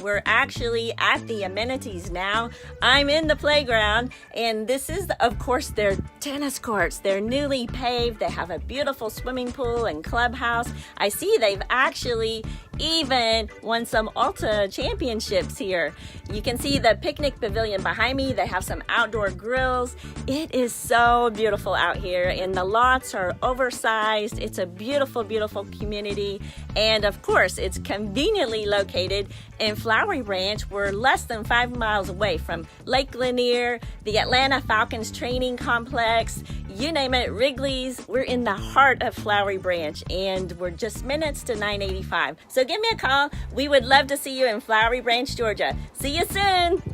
We're actually at the amenities now. I'm in the playground, and this is, of course, their tennis courts. They're newly paved. They have a beautiful swimming pool and clubhouse. I see they've actually even won some Ulta championships here. You can see the picnic pavilion behind me. They have some outdoor grills. It is so beautiful out here, and the lots are oversized. It's a beautiful, beautiful community. And of course, it's conveniently located in Flowery Branch. We're less than 5 miles away from Lake Lanier, the Atlanta Falcons training complex, you name it, Wrigley's. We're in the heart of Flowery Branch, and we're just minutes to 985. So give me a call. We would love to see you in Flowery Branch, Georgia. See you soon.